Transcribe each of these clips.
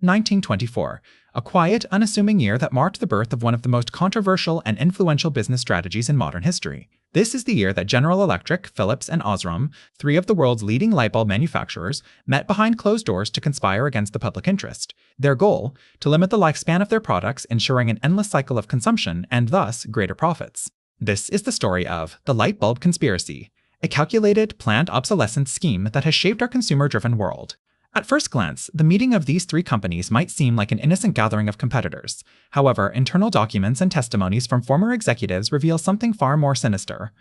1924, a quiet, unassuming year that marked the birth of one of the most controversial and influential business strategies in modern history. This is the year that General Electric, Philips, and Osram, three of the world's leading light bulb manufacturers, met behind closed doors to conspire against the public interest. Their goal? To limit the lifespan of their products, ensuring an endless cycle of consumption and thus greater profits. This is the story of the Lightbulb Conspiracy, a calculated, planned obsolescence scheme that has shaped our consumer-driven world. At first glance, the meeting of these three companies might seem like an innocent gathering of competitors. However, internal documents and testimonies from former executives reveal something far more sinister.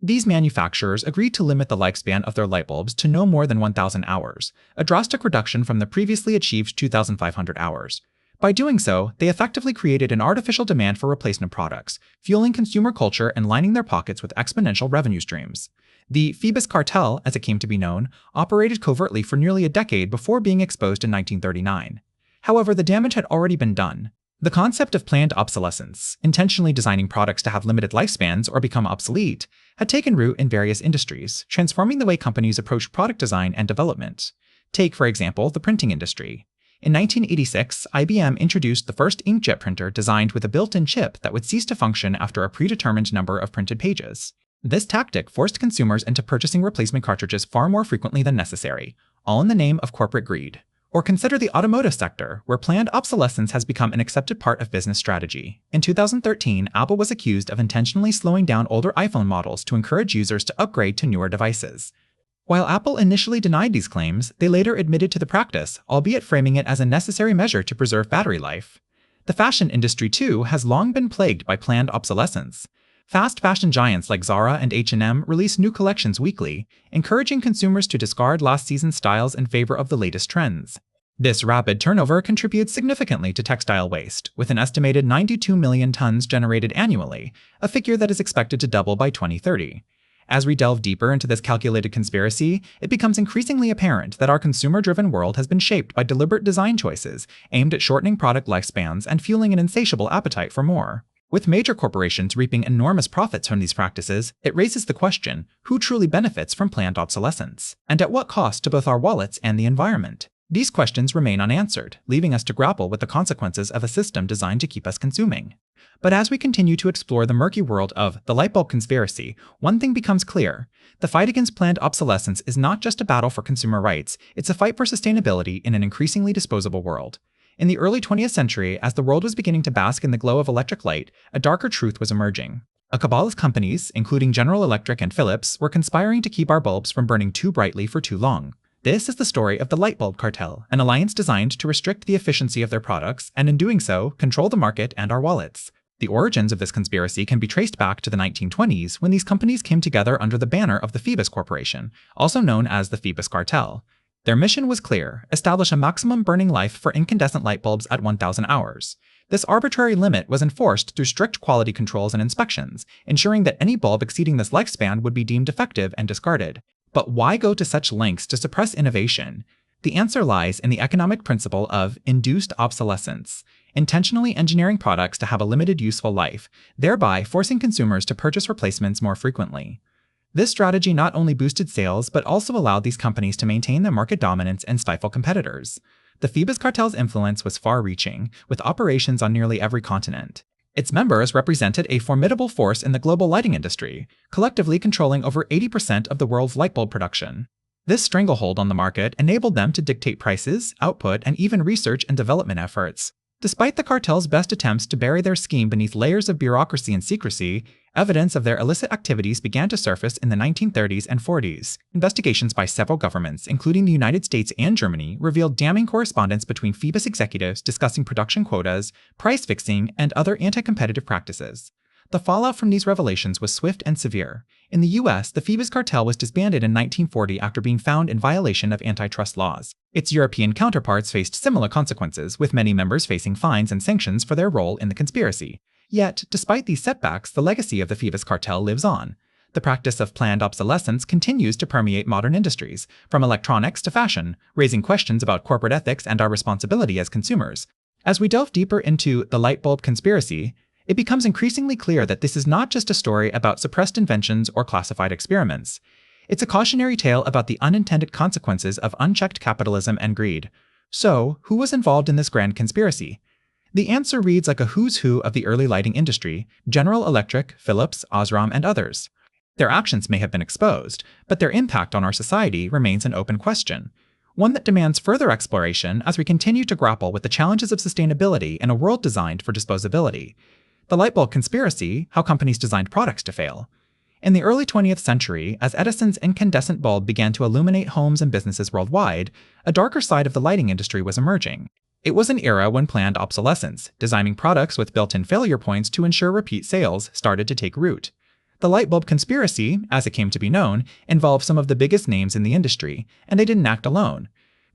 These manufacturers agreed to limit the lifespan of their light bulbs to no more than 1,000 hours, a drastic reduction from the previously achieved 2,500 hours. By doing so, they effectively created an artificial demand for replacement products, fueling consumer culture and lining their pockets with exponential revenue streams. The Phoebus cartel, as it came to be known, operated covertly for nearly a decade before being exposed in 1939. However, the damage had already been done. The concept of planned obsolescence, intentionally designing products to have limited lifespans or become obsolete, had taken root in various industries, transforming the way companies approached product design and development. Take, for example, the printing industry. In 1986, IBM introduced the first inkjet printer designed with a built-in chip that would cease to function after a predetermined number of printed pages. This tactic forced consumers into purchasing replacement cartridges far more frequently than necessary, all in the name of corporate greed. Or consider the automotive sector, where planned obsolescence has become an accepted part of business strategy. In 2013, Apple was accused of intentionally slowing down older iPhone models to encourage users to upgrade to newer devices. While Apple initially denied these claims, they later admitted to the practice, albeit framing it as a necessary measure to preserve battery life. The fashion industry, too, has long been plagued by planned obsolescence. Fast fashion giants like Zara and H&M release new collections weekly, encouraging consumers to discard last season's styles in favor of the latest trends. This rapid turnover contributes significantly to textile waste, with an estimated 92 million tons generated annually, a figure that is expected to double by 2030. As we delve deeper into this calculated conspiracy, it becomes increasingly apparent that our consumer-driven world has been shaped by deliberate design choices aimed at shortening product lifespans and fueling an insatiable appetite for more. With major corporations reaping enormous profits from these practices, it raises the question, who truly benefits from planned obsolescence? And at what cost to both our wallets and the environment? These questions remain unanswered, leaving us to grapple with the consequences of a system designed to keep us consuming. But as we continue to explore the murky world of the Lightbulb Conspiracy, one thing becomes clear. The fight against planned obsolescence is not just a battle for consumer rights, it's a fight for sustainability in an increasingly disposable world. In the early 20th century, as the world was beginning to bask in the glow of electric light, a darker truth was emerging. A cabal of companies, including General Electric and Philips, were conspiring to keep our bulbs from burning too brightly for too long. This is the story of the Lightbulb Cartel, an alliance designed to restrict the efficiency of their products and, in doing so, control the market and our wallets. The origins of this conspiracy can be traced back to the 1920s, when these companies came together under the banner of the Phoebus Corporation, also known as the Phoebus Cartel. Their mission was clear: establish a maximum burning life for incandescent light bulbs at 1,000 hours. This arbitrary limit was enforced through strict quality controls and inspections, ensuring that any bulb exceeding this lifespan would be deemed defective and discarded. But why go to such lengths to suppress innovation? The answer lies in the economic principle of induced obsolescence, intentionally engineering products to have a limited useful life, thereby forcing consumers to purchase replacements more frequently. This strategy not only boosted sales, but also allowed these companies to maintain their market dominance and stifle competitors. The Phoebus cartel's influence was far-reaching, with operations on nearly every continent. Its members represented a formidable force in the global lighting industry, collectively controlling over 80% of the world's light bulb production. This stranglehold on the market enabled them to dictate prices, output, and even research and development efforts. Despite the cartel's best attempts to bury their scheme beneath layers of bureaucracy and secrecy, evidence of their illicit activities began to surface in the 1930s and 40s. Investigations by several governments, including the United States and Germany, revealed damning correspondence between Phoebus executives discussing production quotas, price fixing, and other anti-competitive practices. The fallout from these revelations was swift and severe. In the US, the Phoebus cartel was disbanded in 1940 after being found in violation of antitrust laws. Its European counterparts faced similar consequences, with many members facing fines and sanctions for their role in the conspiracy. Yet, despite these setbacks, the legacy of the Phoebus cartel lives on. The practice of planned obsolescence continues to permeate modern industries, from electronics to fashion, raising questions about corporate ethics and our responsibility as consumers. As we delve deeper into the Lightbulb Conspiracy, it becomes increasingly clear that this is not just a story about suppressed inventions or classified experiments. It's a cautionary tale about the unintended consequences of unchecked capitalism and greed. So, who was involved in this grand conspiracy? The answer reads like a who's who of the early lighting industry: General Electric, Philips, Osram, and others. Their actions may have been exposed, but their impact on our society remains an open question, one that demands further exploration as we continue to grapple with the challenges of sustainability in a world designed for disposability. The Lightbulb Conspiracy: How Companies Designed Products to Fail. In the early 20th century, as Edison's incandescent bulb began to illuminate homes and businesses worldwide, a darker side of the lighting industry was emerging. It was an era when planned obsolescence, designing products with built-in failure points to ensure repeat sales, started to take root. The Lightbulb Conspiracy, as it came to be known, involved some of the biggest names in the industry, and they didn't act alone.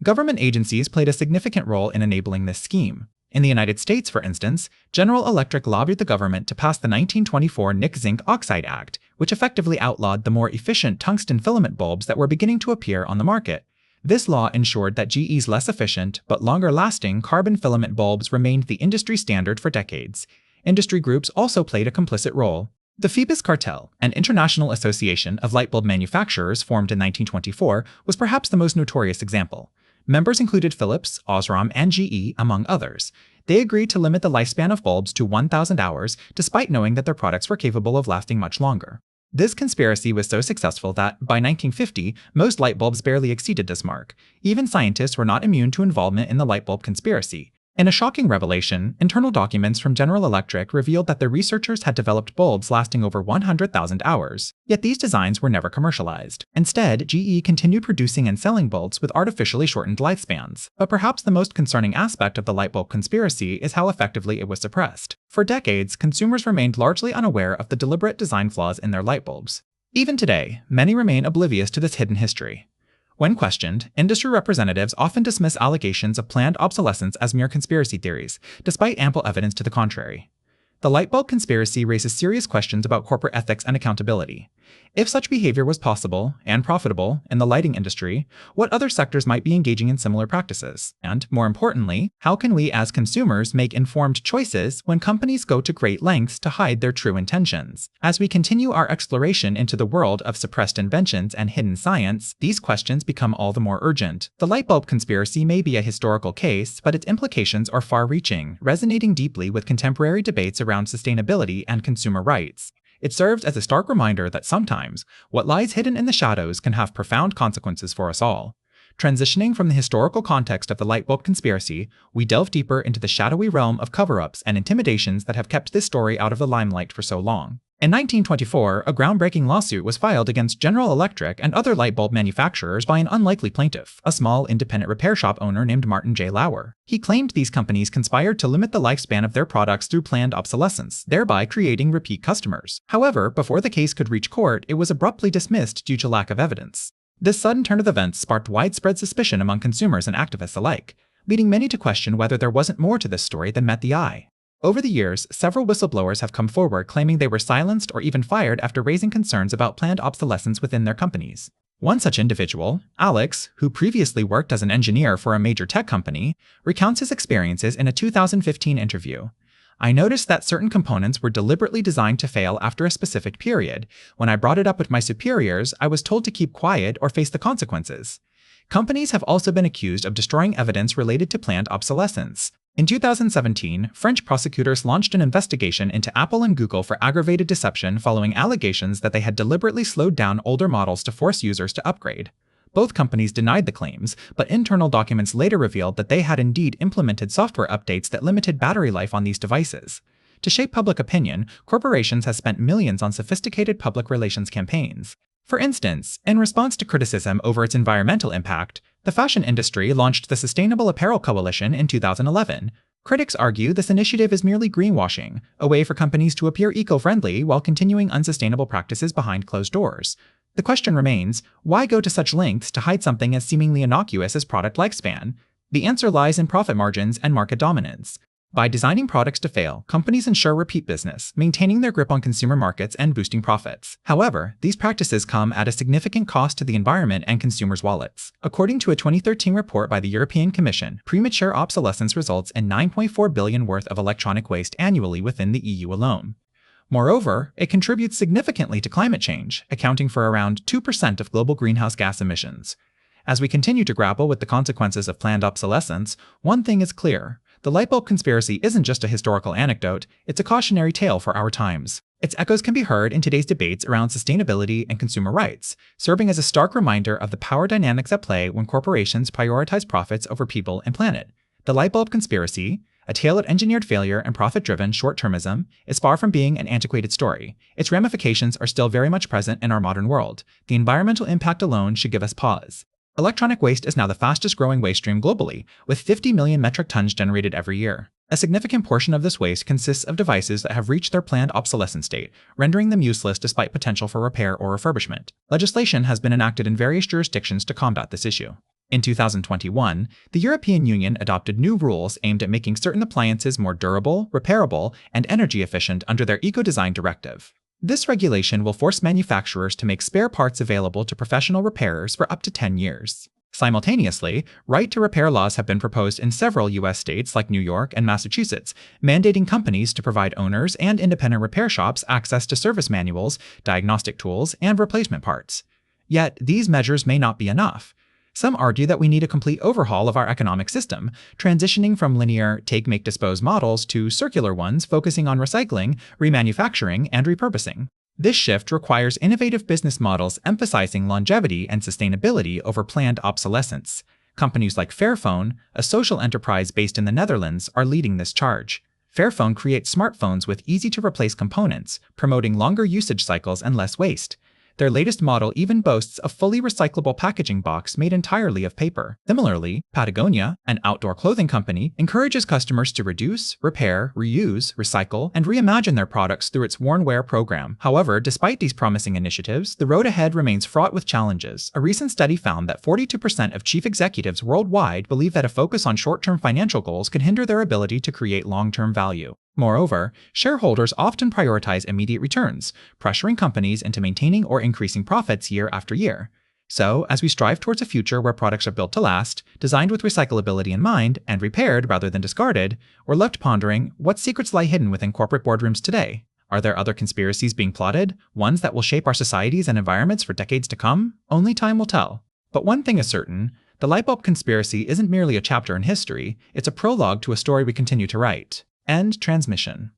Government agencies played a significant role in enabling this scheme. In the United States, for instance, General Electric lobbied the government to pass the 1924 Nickel-Zinc Oxide Act, which effectively outlawed the more efficient tungsten filament bulbs that were beginning to appear on the market. This law ensured that GE's less efficient but longer-lasting carbon filament bulbs remained the industry standard for decades. Industry groups also played a complicit role. The Phoebus Cartel, an international association of light bulb manufacturers formed in 1924, was perhaps the most notorious example. Members included Philips, Osram, and GE, among others. They agreed to limit the lifespan of bulbs to 1,000 hours, despite knowing that their products were capable of lasting much longer. This conspiracy was so successful that, by 1950, most light bulbs barely exceeded this mark. Even scientists were not immune to involvement in the light bulb conspiracy. In a shocking revelation, internal documents from General Electric revealed that the researchers had developed bulbs lasting over 100,000 hours, yet these designs were never commercialized. Instead, GE continued producing and selling bulbs with artificially shortened lifespans. But perhaps the most concerning aspect of the light bulb conspiracy is how effectively it was suppressed. For decades, consumers remained largely unaware of the deliberate design flaws in their light bulbs. Even today, many remain oblivious to this hidden history. When questioned, industry representatives often dismiss allegations of planned obsolescence as mere conspiracy theories, despite ample evidence to the contrary. The light bulb conspiracy raises serious questions about corporate ethics and accountability. If such behavior was possible and profitable in the lighting industry, what other sectors might be engaging in similar practices? And, more importantly, how can we as consumers make informed choices when companies go to great lengths to hide their true intentions? As we continue our exploration into the world of suppressed inventions and hidden science, these questions become all the more urgent. The light bulb conspiracy may be a historical case, but its implications are far-reaching, resonating deeply with contemporary debates around sustainability and consumer rights. It serves as a stark reminder that sometimes, what lies hidden in the shadows can have profound consequences for us all. Transitioning from the historical context of the light bulb conspiracy, we delve deeper into the shadowy realm of cover-ups and intimidations that have kept this story out of the limelight for so long. In 1924, a groundbreaking lawsuit was filed against General Electric and other light bulb manufacturers by an unlikely plaintiff, a small independent repair shop owner named Martin J. Lauer. He claimed these companies conspired to limit the lifespan of their products through planned obsolescence, thereby creating repeat customers. However, before the case could reach court, it was abruptly dismissed due to lack of evidence. This sudden turn of events sparked widespread suspicion among consumers and activists alike, leading many to question whether there wasn't more to this story than met the eye. Over the years, several whistleblowers have come forward claiming they were silenced or even fired after raising concerns about planned obsolescence within their companies. One such individual, Alex, who previously worked as an engineer for a major tech company, recounts his experiences in a 2015 interview. "I noticed that certain components were deliberately designed to fail after a specific period. When I brought it up with my superiors, I was told to keep quiet or face the consequences." Companies have also been accused of destroying evidence related to planned obsolescence. In 2017, French prosecutors launched an investigation into Apple and Google for aggravated deception following allegations that they had deliberately slowed down older models to force users to upgrade. Both companies denied the claims, but internal documents later revealed that they had indeed implemented software updates that limited battery life on these devices. To shape public opinion, corporations have spent millions on sophisticated public relations campaigns. For instance, in response to criticism over its environmental impact, the fashion industry launched the Sustainable Apparel Coalition in 2011. Critics argue this initiative is merely greenwashing, a way for companies to appear eco-friendly while continuing unsustainable practices behind closed doors. The question remains, why go to such lengths to hide something as seemingly innocuous as product lifespan? The answer lies in profit margins and market dominance. By designing products to fail, companies ensure repeat business, maintaining their grip on consumer markets and boosting profits. However, these practices come at a significant cost to the environment and consumers' wallets. According to a 2013 report by the European Commission, premature obsolescence results in $9.4 billion worth of electronic waste annually within the EU alone. Moreover, it contributes significantly to climate change, accounting for around 2% of global greenhouse gas emissions. As we continue to grapple with the consequences of planned obsolescence, one thing is clear. The Lightbulb Conspiracy isn't just a historical anecdote, it's a cautionary tale for our times. Its echoes can be heard in today's debates around sustainability and consumer rights, serving as a stark reminder of the power dynamics at play when corporations prioritize profits over people and planet. The Lightbulb Conspiracy, a tale of engineered failure and profit-driven short-termism, is far from being an antiquated story. Its ramifications are still very much present in our modern world. The environmental impact alone should give us pause. Electronic waste is now the fastest-growing waste stream globally, with 50 million metric tons generated every year. A significant portion of this waste consists of devices that have reached their planned obsolescence date, rendering them useless despite potential for repair or refurbishment. Legislation has been enacted in various jurisdictions to combat this issue. In 2021, the European Union adopted new rules aimed at making certain appliances more durable, repairable, and energy efficient under their Eco-Design Directive. This regulation will force manufacturers to make spare parts available to professional repairers for up to 10 years. Simultaneously, right-to-repair laws have been proposed in several U.S. states like New York and Massachusetts, mandating companies to provide owners and independent repair shops access to service manuals, diagnostic tools, and replacement parts. Yet, these measures may not be enough. Some argue that we need a complete overhaul of our economic system, transitioning from linear take, make, dispose models to circular ones focusing on recycling, remanufacturing, and repurposing. This shift requires innovative business models emphasizing longevity and sustainability over planned obsolescence. Companies like Fairphone, a social enterprise based in the Netherlands, are leading this charge. Fairphone creates smartphones with easy-to-replace components, promoting longer usage cycles and less waste. Their latest model even boasts a fully recyclable packaging box made entirely of paper. Similarly, Patagonia, an outdoor clothing company, encourages customers to reduce, repair, reuse, recycle, and reimagine their products through its Worn Wear program. However, despite these promising initiatives, the road ahead remains fraught with challenges. A recent study found that 42% of chief executives worldwide believe that a focus on short-term financial goals can hinder their ability to create long-term value. Moreover, shareholders often prioritize immediate returns, pressuring companies into maintaining or increasing profits year after year. So, as we strive towards a future where products are built to last, designed with recyclability in mind, and repaired rather than discarded, we're left pondering what secrets lie hidden within corporate boardrooms today. Are there other conspiracies being plotted, ones that will shape our societies and environments for decades to come? Only time will tell. But one thing is certain, the Lightbulb Conspiracy isn't merely a chapter in history, it's a prologue to a story we continue to write. End transmission.